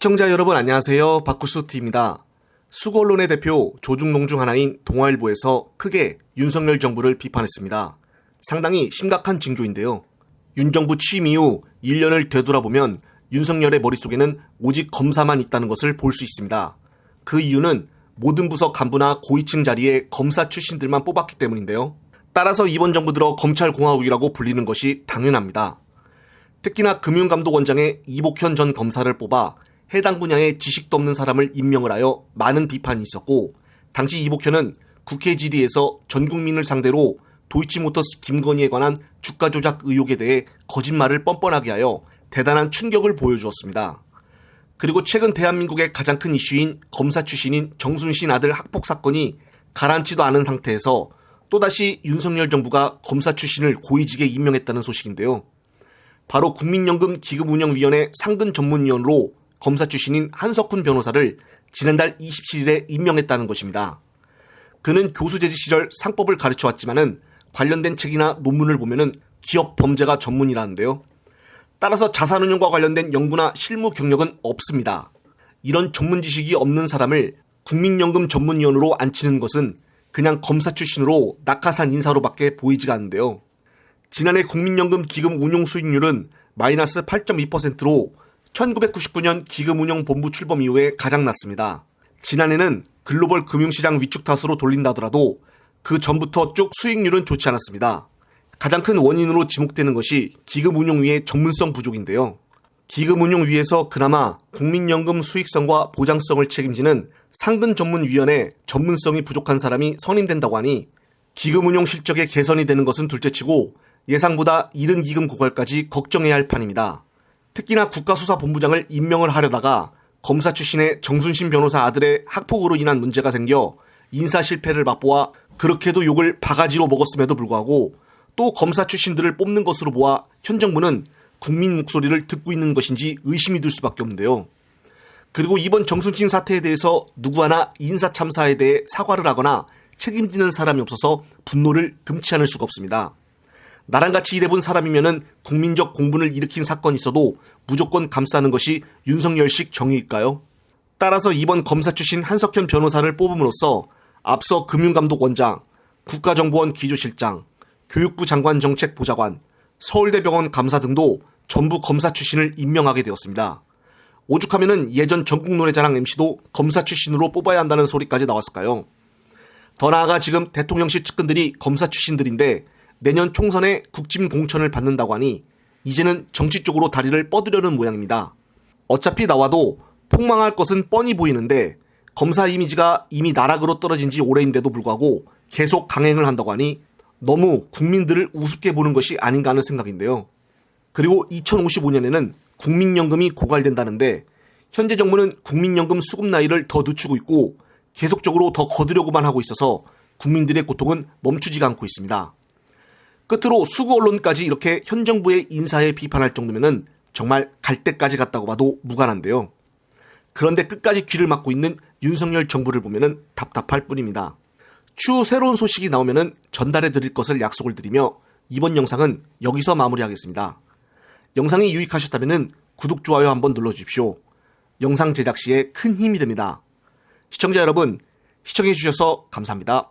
시청자 여러분 안녕하세요. 박구스TV입니다. 수구 언론의 대표 조중동 중 하나인 동아일보에서 크게 윤석열 정부를 비판했습니다. 상당히 심각한 징조인데요. 윤 정부 취임 이후 1년을 되돌아보면 윤석열의 머릿속에는 오직 검사만 있다는 것을 볼 수 있습니다. 그 이유는 모든 부서 간부나 고위층 자리에 검사 출신들만 뽑았기 때문인데요. 따라서 이번 정부 들어 검찰공화국이라고 불리는 것이 당연합니다. 특히나 금융감독원장에 이복현 전 검사를 뽑아 해당 분야에 지식도 없는 사람을 임명을 하여 많은 비판이 있었고, 당시 이복현은 국회 질의에서 전 국민을 상대로 도이치모터스 김건희에 관한 주가 조작 의혹에 대해 거짓말을 뻔뻔하게 하여 대단한 충격을 보여주었습니다. 그리고 최근 대한민국의 가장 큰 이슈인 검사 출신인 정순신 아들 학폭 사건이 가라앉지도 않은 상태에서 또다시 윤석열 정부가 검사 출신을 고위직에 임명했다는 소식인데요. 바로 국민연금 기금운영위원회 상근 전문위원으로 검사 출신인 한석훈 변호사를 지난달 27일에 임명했다는 것입니다. 그는 교수 재직 시절 상법을 가르쳐왔지만은 관련된 책이나 논문을 보면은 기업 범죄가 전문이라는데요. 따라서 자산운용과 관련된 연구나 실무 경력은 없습니다. 이런 전문 지식이 없는 사람을 국민연금 전문위원으로 앉히는 것은 그냥 검사 출신으로 낙하산 인사로밖에 보이지가 않는데요. 지난해 국민연금 기금 운용 수익률은 마이너스 8.2%로 1999년 기금운용본부 출범 이후에 가장 낮습니다. 지난해는 글로벌 금융시장 위축 탓으로 돌린다더라도 그 전부터 쭉 수익률은 좋지 않았습니다. 가장 큰 원인으로 지목되는 것이 기금운용위의 전문성 부족인데요. 기금운용위에서 그나마 국민연금 수익성과 보장성을 책임지는 상근전문위원회 전문성이 부족한 사람이 선임된다고 하니 기금운용 실적의 개선이 되는 것은 둘째치고 예상보다 이른 기금 고갈까지 걱정해야 할 판입니다. 특히나 국가수사본부장을 임명을 하려다가 검사 출신의 정순신 변호사 아들의 학폭으로 인한 문제가 생겨 인사 실패를 맛보아 그렇게도 욕을 바가지로 먹었음에도 불구하고 또 검사 출신들을 뽑는 것으로 보아 현 정부는 국민 목소리를 듣고 있는 것인지 의심이 들 수밖에 없는데요. 그리고 이번 정순신 사태에 대해서 누구 하나 인사 참사에 대해 사과를 하거나 책임지는 사람이 없어서 분노를 금치 않을 수가 없습니다. 나랑 같이 일해본 사람이면은 국민적 공분을 일으킨 사건이 있어도 무조건 감싸는 것이 윤석열식 정의일까요? 따라서 이번 검사 출신 한석현 변호사를 뽑음으로써 앞서 금융감독원장, 국가정보원 기조실장, 교육부 장관 정책보좌관, 서울대병원 감사 등도 전부 검사 출신을 임명하게 되었습니다. 오죽하면은 예전 전국노래자랑 MC도 검사 출신으로 뽑아야 한다는 소리까지 나왔을까요? 더 나아가 지금 대통령실 측근들이 검사 출신들인데 내년 총선에 국짐 공천을 받는다고 하니 이제는 정치 쪽으로 다리를 뻗으려는 모양입니다. 어차피 나와도 폭망할 것은 뻔히 보이는데 검사 이미지가 이미 나락으로 떨어진 지 오래인데도 불구하고 계속 강행을 한다고 하니 너무 국민들을 우습게 보는 것이 아닌가 하는 생각인데요. 그리고 2055년에는 국민연금이 고갈된다는데 현재 정부는 국민연금 수급 나이를 더 늦추고 있고 계속적으로 더 거두려고만 하고 있어서 국민들의 고통은 멈추지가 않고 있습니다. 끝으로 수구 언론까지 이렇게 현 정부의 인사에 비판할 정도면은 정말 갈 때까지 갔다고 봐도 무관한데요. 그런데 끝까지 귀를 막고 있는 윤석열 정부를 보면은 답답할 뿐입니다. 추후 새로운 소식이 나오면은 전달해 드릴 것을 약속을 드리며 이번 영상은 여기서 마무리하겠습니다. 영상이 유익하셨다면은 구독, 좋아요 한번 눌러주십시오. 영상 제작 시에 큰 힘이 됩니다. 시청자 여러분, 시청해 주셔서 감사합니다.